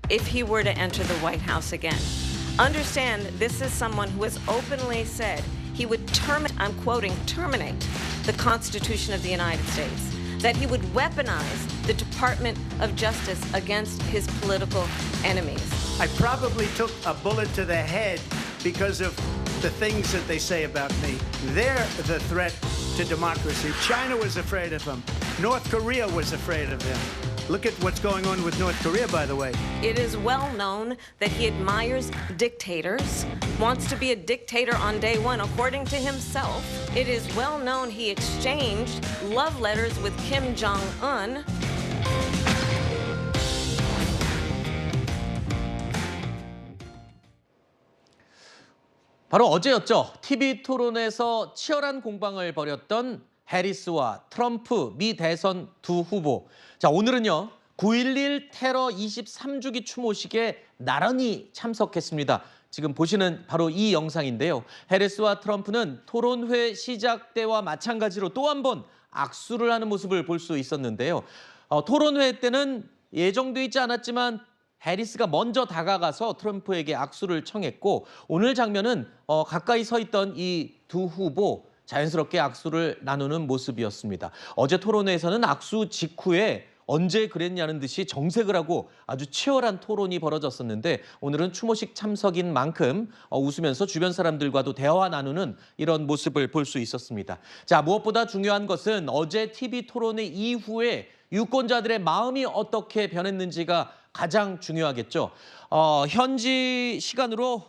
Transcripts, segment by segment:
if he were to enter the White House again. Understand, this is someone who has openly said he would terminate, I'm quoting, terminate the Constitution of the United States, that he would weaponize the Department of Justice against his political enemies. I probably took a bullet to the head because of the things that they say about me. They're the threat to democracy. China was afraid of him. North Korea was afraid of him. Look at what's going on with North Korea, by the way. It is well known that he admires dictators, wants to be a dictator on day one, according to himself. It is well known he exchanged love letters with Kim Jong-un. 바로 어제였죠. TV 토론에서 치열한 공방을 벌였던 해리스와 트럼프 미 대선 두 후보. 자, 오늘은요. 9.11 테러 23주기 추모식에 나란히 참석했습니다. 지금 보시는 바로 이 영상인데요. 해리스와 트럼프는 토론회 시작 때와 마찬가지로 또 한 번 악수를 하는 모습을 볼 수 있었는데요. 토론회 때는 예정돼 있지 않았지만 해리스가 먼저 다가가서 트럼프에게 악수를 청했고 오늘 장면은 가까이 서 있던 이 두 후보 자연스럽게 악수를 나누는 모습이었습니다. 어제 토론회에서는 악수 직후에 언제 그랬냐는 듯이 정색을 하고 아주 치열한 토론이 벌어졌었는데 오늘은 추모식 참석인 만큼 웃으면서 주변 사람들과도 대화 나누는 이런 모습을 볼 수 있었습니다. 자, 무엇보다 중요한 것은 어제 TV 토론회 이후에 유권자들의 마음이 어떻게 변했는지가 가장 중요하겠죠. 현지 시간으로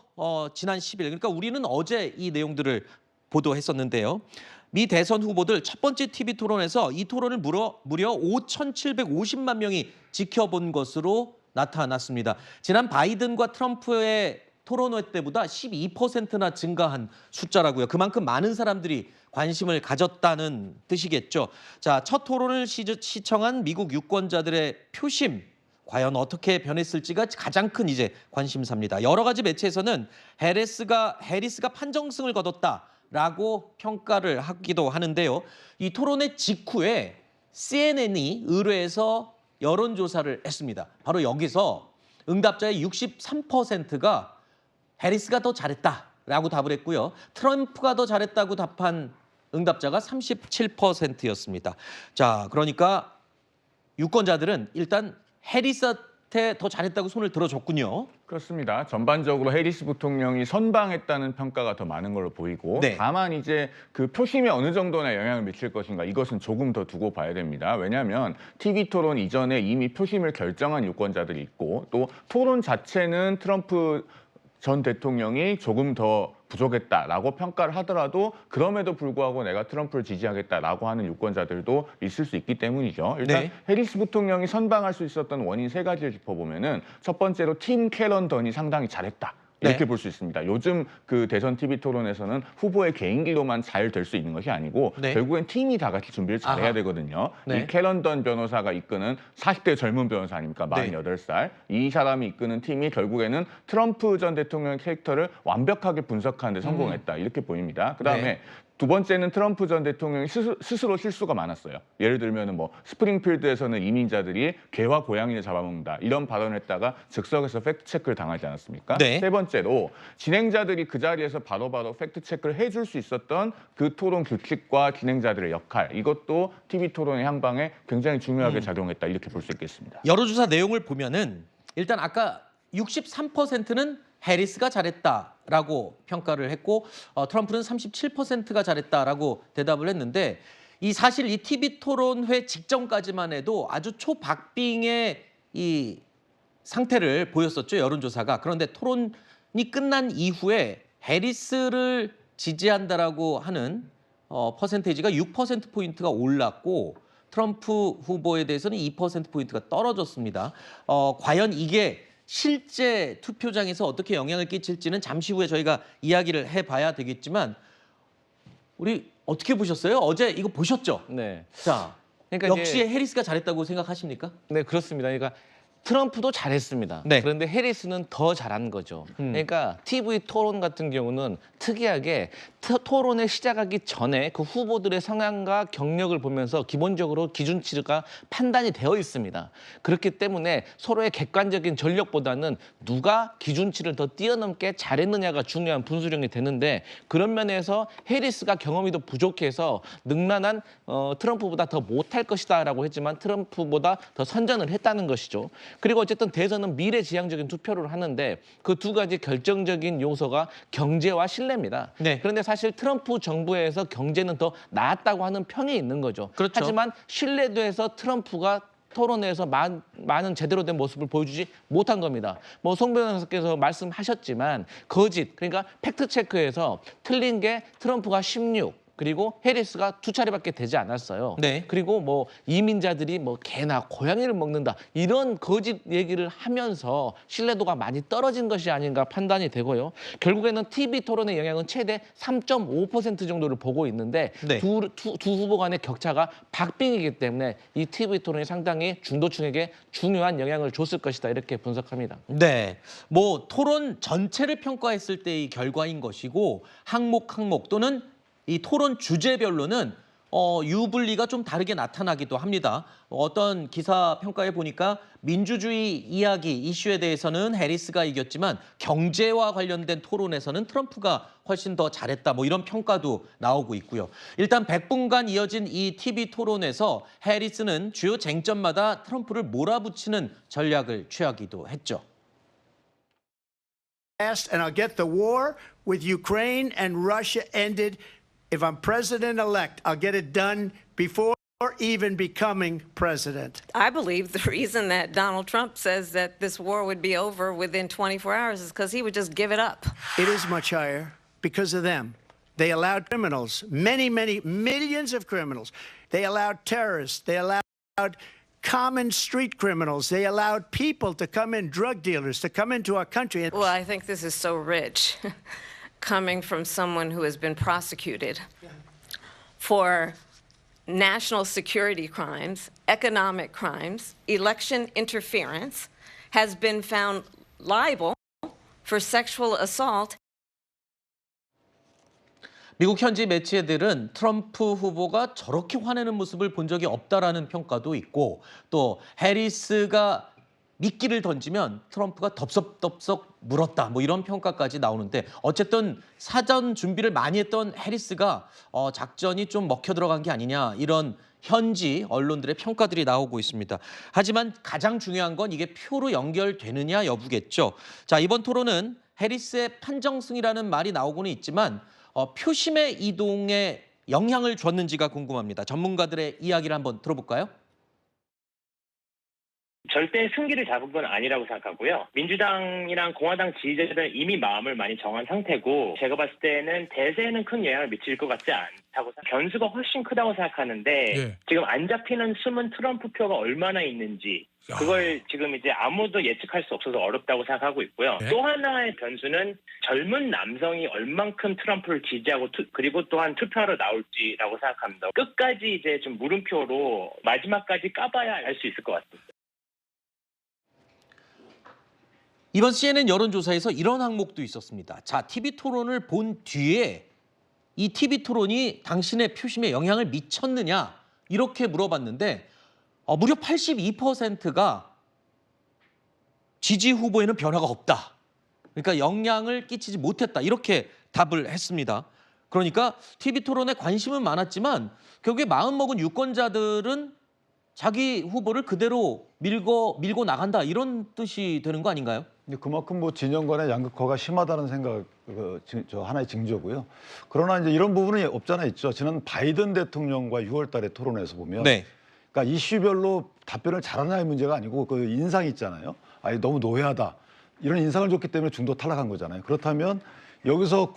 지난 10일, 그러니까 우리는 어제 이 내용들을 보도했었는데요. 미 대선 후보들 첫 번째 TV 토론에서 이 토론을 무려 5,750만 명이 지켜본 것으로 나타났습니다. 지난 바이든과 트럼프의 토론회 때보다 12%나 증가한 숫자라고요. 그만큼 많은 사람들이 관심을 가졌다는 뜻이겠죠. 자, 첫 토론을 시청한 미국 유권자들의 표심, 과연 어떻게 변했을지가 가장 큰 이제 관심사입니다. 여러 가지 매체에서는 해리스가 판정승을 거뒀다라고 평가를 하기도 하는데요. 이 토론회 직후에 CNN이 의뢰해서 여론조사를 했습니다. 바로 여기서 응답자의 63%가 해리스가 더 잘했다라고 답을 했고요. 트럼프가 더 잘했다고 답한 응답자가 37%였습니다. 자, 그러니까 유권자들은 일단 해리스한테 더 잘했다고 손을 들어줬군요. 그렇습니다. 전반적으로 해리스 부통령이 선방했다는 평가가 더 많은 걸로 보이고 네. 다만 이제 그 표심에 어느 정도나 영향을 미칠 것인가 이것은 조금 더 두고 봐야 됩니다. 왜냐하면 TV 토론 이전에 이미 표심을 결정한 유권자들이 있고 또 토론 자체는 트럼프 전 대통령이 조금 더 부족했다라고 평가를 하더라도 그럼에도 불구하고 내가 트럼프를 지지하겠다라고 하는 유권자들도 있을 수 있기 때문이죠. 일단 네. 해리스 부통령이 선방할 수 있었던 원인 세 가지를 짚어보면은 첫 번째로 팀 캘런던이 상당히 잘했다. 이렇게 네. 볼 수 있습니다. 요즘 그 대선 TV 토론에서는 후보의 개인기로만 잘 될 수 있는 것이 아니고 네. 결국엔 팀이 다 같이 준비를 잘해야 아하. 되거든요. 네. 이 캘런던 변호사가 이끄는 40대 젊은 변호사 아닙니까? 네. 48살. 이 사람이 이끄는 팀이 결국에는 트럼프 전 대통령의 캐릭터를 완벽하게 분석하는 데 성공했다. 이렇게 보입니다. 그다음에 네. 두 번째는 트럼프 전 대통령이 스스로 실수가 많았어요. 예를 들면 뭐 스프링필드에서는 이민자들이 개와 고양이를 잡아먹는다 이런 발언을 했다가 즉석에서 팩트체크를 당하지 않았습니까? 네. 세 번째로 진행자들이 그 자리에서 바로바로 팩트체크를 해줄 수 있었던 그 토론 규칙과 진행자들의 역할 이것도 TV 토론의 향방에 굉장히 중요하게 작용했다 이렇게 볼 수 있겠습니다. 여론조사 내용을 보면은 일단 아까 63%는 해리스가 잘했다라고 평가를 했고 트럼프는 37%가 잘했다라고 대답을 했는데 사실 이 TV 토론회 직전까지만 해도 아주 초박빙의 이 상태를 보였었죠, 여론조사가. 그런데 토론이 끝난 이후에 해리스를 지지한다라고 하는 퍼센테이지가 6%포인트가 올랐고 트럼프 후보에 대해서는 2%포인트가 떨어졌습니다. 과연 이게 실제 투표장에서 어떻게 영향을 끼칠지는 잠시 후에 저희가 이야기를 해봐야 되겠지만 우리 어떻게 보셨어요? 어제 이거 보셨죠? 네. 자, 그러니까 역시 이제, 해리스가 잘했다고 생각하십니까? 네, 그렇습니다. 그러니까 트럼프도 잘했습니다. 네. 그런데 해리스는 더 잘한 거죠. 그러니까 TV 토론 같은 경우는 특이하게 토론을 시작하기 전에 그 후보들의 성향과 경력을 보면서 기본적으로 기준치가 판단이 되어 있습니다. 그렇기 때문에 서로의 객관적인 전력보다는 누가 기준치를 더 뛰어넘게 잘했느냐가 중요한 분수령이 되는데 그런 면에서 해리스가 경험이 더 부족해서 능란한 트럼프보다 더 못할 것이다라고 했지만 트럼프보다 더 선전을 했다는 것이죠. 그리고 어쨌든 대선은 미래지향적인 투표를 하는데 그 두 가지 결정적인 요소가 경제와 신뢰입니다. 네. 그런데 사실 트럼프 정부에서 경제는 더 나았다고 하는 평이 있는 거죠. 그렇죠. 하지만 신뢰도에서 트럼프가 토론회에서 많은 제대로 된 모습을 보여주지 못한 겁니다. 뭐 송 변호사께서 말씀하셨지만 거짓, 그러니까 팩트체크에서 틀린 게 트럼프가 16, 그리고 해리스가 2차례밖에 되지 않았어요. 네. 그리고 뭐 이민자들이 뭐 개나 고양이를 먹는다 이런 거짓 얘기를 하면서 신뢰도가 많이 떨어진 것이 아닌가 판단이 되고요. 결국에는 TV 토론의 영향은 최대 3.5% 정도를 보고 있는데 네. 두 후보 간의 격차가 박빙이기 때문에 이 TV 토론이 상당히 중도층에게 중요한 영향을 줬을 것이다 이렇게 분석합니다. 네, 뭐 토론 전체를 평가했을 때의 결과인 것이고 항목 또는 이 토론 주제별로는 유불리가 좀 다르게 나타나기도 합니다. 어떤 기사 평가에 보니까 민주주의 이야기 이슈에 대해서는 해리스가 이겼지만 경제와 관련된 토론에서는 트럼프가 훨씬 더 잘했다. 뭐 이런 평가도 나오고 있고요. 일단 100분간 이어진 이 TV 토론에서 해리스는 주요 쟁점마다 트럼프를 몰아붙이는 전략을 취하기도 했죠. And I'll get the war with Ukraine and Russia ended. If I'm president-elect, I'll get it done before even becoming president. I believe the reason that Donald Trump says that this war would be over within 24 hours is because he would just give it up. It is much higher because of them. They allowed criminals, many millions of criminals. They allowed terrorists. They allowed common street criminals. They allowed people to come in, drug dealers, to come into our country. Well, I think this is so rich coming from someone who has been prosecuted for national security crimes, economic crimes, election interference, has been found liable for sexual assault. 미국 현지 매체들은 트럼프 후보가 저렇게 화내는 모습을 본 적이 없다라는 평가도 있고 또 해리스가 미끼를 던지면 트럼프가 덥석덥석 물었다 뭐 이런 평가까지 나오는데 어쨌든 사전 준비를 많이 했던 해리스가 작전이 좀 먹혀 들어간 게 아니냐 이런 현지 언론들의 평가들이 나오고 있습니다. 하지만 가장 중요한 건 이게 표로 연결되느냐 여부겠죠. 자, 이번 토론은 해리스의 판정승이라는 말이 나오고는 있지만 표심의 이동에 영향을 줬는지가 궁금합니다. 전문가들의 이야기를 한번 들어볼까요? 절대 승기를 잡은 건 아니라고 생각하고요. 민주당이랑 공화당 지지자들은 이미 마음을 많이 정한 상태고 제가 봤을 때는 대세에는 큰 영향을 미칠 것 같지 않다고 변수가 훨씬 크다고 생각하는데 지금 안 잡히는 숨은 트럼프 표가 얼마나 있는지 그걸 지금 이제 아무도 예측할 수 없어서 어렵다고 생각하고 있고요. 또 하나의 변수는 젊은 남성이 얼만큼 트럼프를 지지하고 그리고 또한 투표하러 나올지라고 생각합니다. 끝까지 이제 좀 물음표로 마지막까지 까봐야 알 수 있을 것 같습니다. 이번 CNN 여론조사에서 이런 항목도 있었습니다. 자, TV 토론을 본 뒤에 이 TV 토론이 당신의 표심에 영향을 미쳤느냐 이렇게 물어봤는데 무려 82%가 지지 후보에는 변화가 없다. 그러니까 영향을 끼치지 못했다. 이렇게 답을 했습니다. 그러니까 TV 토론에 관심은 많았지만 결국에 마음먹은 유권자들은 자기 후보를 그대로 밀고 나간다. 이런 뜻이 되는 거 아닌가요? 그만큼 뭐 진영 간의 양극화가 심하다는 생각 저 하나의 징조고요. 그러나 이제 이런 부분이 없잖아 있죠. 지난 바이든 대통령과 6월달에 토론에서 보면, 네. 그러니까 이슈별로 답변을 잘하냐의 문제가 아니고 그 인상이 있잖아요. 아니 너무 노회하다 이런 인상을 줬기 때문에 중도 탈락한 거잖아요. 그렇다면 여기서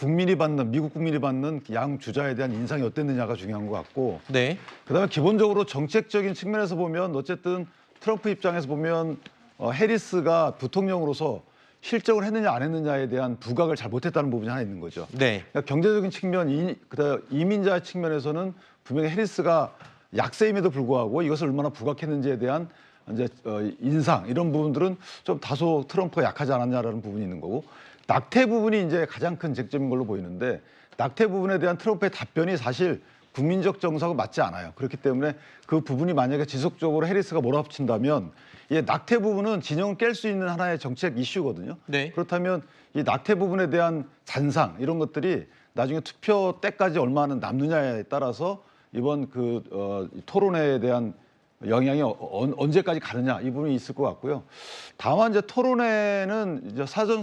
미국 국민이 받는 양 주자에 대한 인상이 어땠느냐가 중요한 것 같고, 네. 그다음에 기본적으로 정책적인 측면에서 보면 어쨌든 트럼프 입장에서 보면 해리스가 부통령으로서 실적을 했느냐 안 했느냐에 대한 부각을 잘 못했다는 부분이 하나 있는 거죠. 네. 그러니까 경제적인 측면, 그다음 이민자 측면에서는 분명히 해리스가 약세임에도 불구하고 이것을 얼마나 부각했는지에 대한 이제 인상 이런 부분들은 좀 다소 트럼프가 약하지 않았냐라는 부분이 있는 거고 낙태 부분이 이제 가장 큰 쟁점인 걸로 보이는데 낙태 부분에 대한 트럼프의 답변이 사실 국민적 정서하고 맞지 않아요. 그렇기 때문에 그 부분이 만약에 지속적으로 해리스가 몰아붙인다면 이 낙태 부분은 진영을 깰 수 있는 하나의 정책 이슈거든요. 네. 그렇다면 이 낙태 부분에 대한 잔상 이런 것들이 나중에 투표 때까지 얼마나 남느냐에 따라서 이번 토론회에 대한 영향이 언제까지 가느냐 이 부분이 있을 것 같고요. 다만 이제 토론회는 이제 사전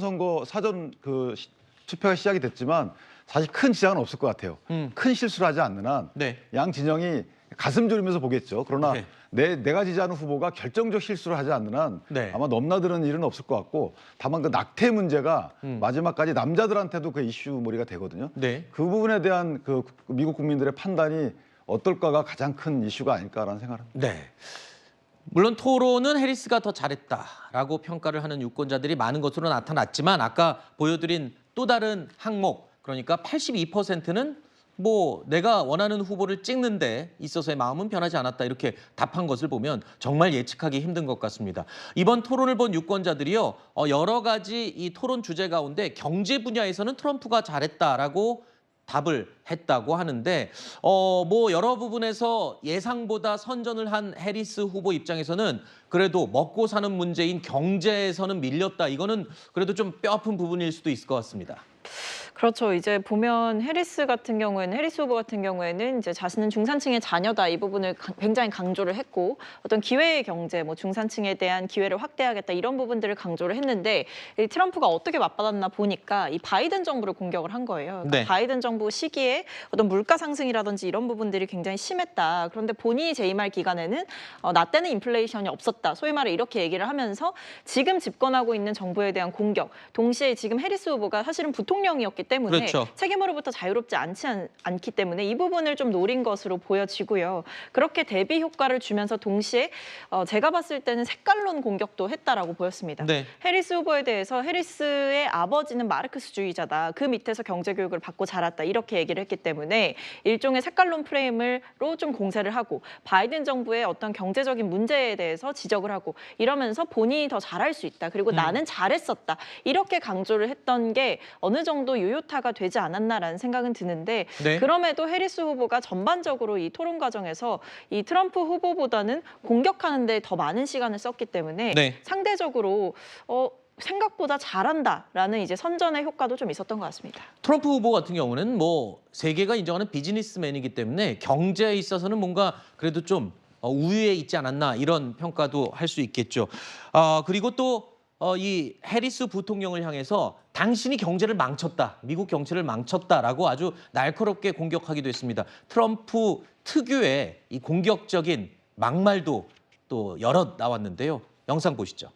투표가 시작이 됐지만 사실 큰 지장은 없을 것 같아요. 큰 실수를 하지 않는 한 네. 양 진영이 가슴 졸이면서 보겠죠. 그러나 네. 내가 지지하는 후보가 결정적 실수를 하지 않는 한 네. 아마 넘나드는 일은 없을 것 같고 다만 그 낙태 문제가 마지막까지 남자들한테도 그 이슈몰이가 되거든요. 네. 그 부분에 대한 그 미국 국민들의 판단이 어떨까가 가장 큰 이슈가 아닐까라는 생각을 합니다. 네. 물론 토론은 해리스가 더 잘했다라고 평가를 하는 유권자들이 많은 것으로 나타났지만 아까 보여드린 또 다른 항목 그러니까 82%는 뭐 내가 원하는 후보를 찍는데 있어서의 마음은 변하지 않았다 이렇게 답한 것을 보면 정말 예측하기 힘든 것 같습니다. 이번 토론을 본 유권자들이요 여러 가지 이 토론 주제 가운데 경제 분야에서는 트럼프가 잘했다라고 답을 했다고 하는데 뭐 여러 부분에서 예상보다 선전을 한 해리스 후보 입장에서는 그래도 먹고 사는 문제인 경제에서는 밀렸다. 이거는 그래도 좀 뼈아픈 부분일 수도 있을 것 같습니다. 그렇죠. 이제 보면 해리스 후보 같은 경우에는 이제 자신은 중산층의 자녀다 이 부분을 굉장히 강조를 했고 어떤 기회의 경제, 뭐 중산층에 대한 기회를 확대하겠다 이런 부분들을 강조를 했는데 이 트럼프가 어떻게 맞받았나 보니까 이 바이든 정부를 공격을 한 거예요. 그러니까 네. 바이든 정부 시기에 어떤 물가 상승이라든지 이런 부분들이 굉장히 심했다. 그런데 본인이 재임할 기간에는 나 때는 인플레이션이 없었다. 소위 말해 이렇게 얘기를 하면서 지금 집권하고 있는 정부에 대한 공격, 동시에 지금 해리스 후보가 사실은 부통령이었기 때문에 그렇죠. 책임으로부터 자유롭지 않기 때문에 이 부분을 좀 노린 것으로 보여지고요. 그렇게 대비 효과를 주면서 동시에 제가 봤을 때는 색깔론 공격도 했다라고 보였습니다. 네. 해리스 후보에 대해서 해리스의 아버지는 마르크스주의자다. 그 밑에서 경제 교육을 받고 자랐다. 이렇게 얘기를 했기 때문에 일종의 색깔론 프레임으로 좀 공세를 하고 바이든 정부의 어떤 경제적인 문제에 대해서 지적을 하고 이러면서 본인이 더 잘할 수 있다. 그리고 나는 잘했었다. 이렇게 강조를 했던 게 어느 정도 요요타가 되지 않았나라는 생각은 드는데 네. 그럼에도 해리스 후보가 전반적으로 이 토론 과정에서 이 트럼프 후보보다는 공격하는 데 더 많은 시간을 썼기 때문에 네. 상대적으로 생각보다 잘한다라는 이제 선전의 효과도 좀 있었던 것 같습니다. 트럼프 후보 같은 경우는 뭐 세계가 인정하는 비즈니스맨이기 때문에 경제에 있어서는 뭔가 그래도 좀 우위에 있지 않았나 이런 평가도 할 수 있겠죠. 그리고 또 이 해리스 부통령을 향해서 당신이 경제를 망쳤다, 미국 경제를 망쳤다라고 아주 날카롭게 공격하기도 했습니다. 트럼프 특유의 이 공격적인 막말도 또 여럿 나왔는데요. 영상 보시죠.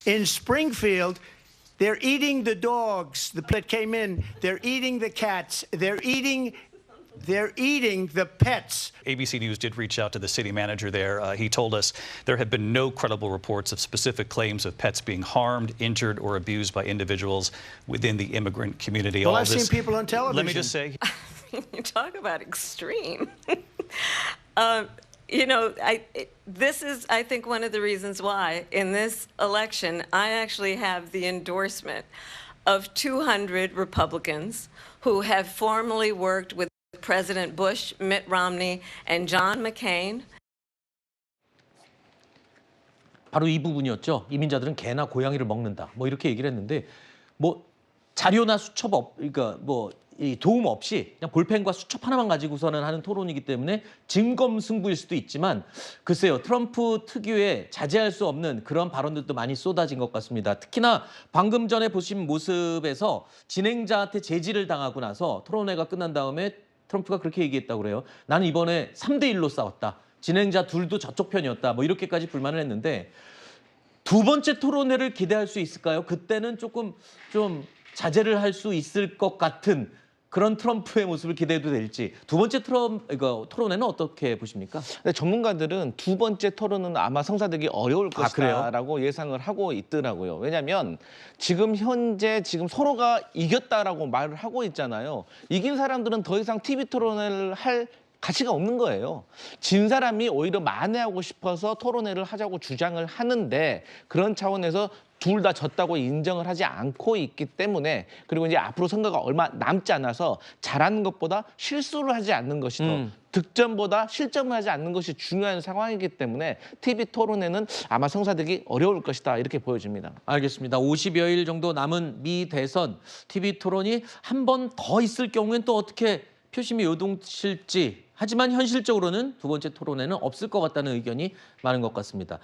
In Springfield, they're eating the dogs that came in. They're eating the cats. They're eating the pets. ABC News did reach out to the city manager there. He told us there have been no credible reports of specific claims of pets being harmed, injured, or abused by individuals within the immigrant community. Well, All I've this, seen people on television. let me just say, You talk about extreme. This is, I think, one of the reasons why in this election I actually have the endorsement of 200 Republicans who have formerly worked with President Bush, Mitt Romney, and John McCain. 바로 이 부분이었죠. 이민자들은 개나 고양이를 먹는다. 뭐 이렇게 얘기를 했는데 뭐 자료나 수첩 그러니까 뭐 이 도움 없이 그냥 볼펜과 수첩 하나만 가지고서는 하는 토론이기 때문에 진검승부일 수도 있지만 글쎄요. 트럼프 특유의 자제할 수 없는 그런 발언들도 많이 쏟아진 것 같습니다. 특히나 방금 전에 보신 모습에서 진행자한테 제지를 당하고 나서 토론회가 끝난 다음에 트럼프가 그렇게 얘기했다고 그래요. 나는 이번에 3대1로 싸웠다. 진행자 둘도 저쪽 편이었다. 뭐 이렇게까지 불만을 했는데 두 번째 토론회를 기대할 수 있을까요? 그때는 조금 좀 자제를 할 수 있을 것 같은 그런 트럼프의 모습을 기대해도 될지. 두 번째 토론회는 어떻게 보십니까? 근데 전문가들은 두 번째 토론은 아마 성사되기 어려울 것이다라고 예상을 하고 있더라고요. 왜냐하면 지금 현재 서로가 이겼다라고 말을 하고 있잖아요. 이긴 사람들은 더 이상 TV 토론을 할 가치가 없는 거예요. 진 사람이 오히려 만회하고 싶어서 토론회를 하자고 주장을 하는데 그런 차원에서 둘 다 졌다고 인정을 하지 않고 있기 때문에 그리고 이제 앞으로 선거가 얼마 남지 않아서 잘하는 것보다 실수를 하지 않는 것이 더 득점보다 실점을 하지 않는 것이 중요한 상황이기 때문에 TV 토론회는 아마 성사되기 어려울 것이다 이렇게 보여집니다. 알겠습니다. 50여일 정도 남은 미 대선 TV 토론이 한 번 더 있을 경우엔 또 어떻게 표심이 요동칠지 하지만 현실적으로는 두 번째 토론회는 없을 것 같다는 의견이 많은 것 같습니다.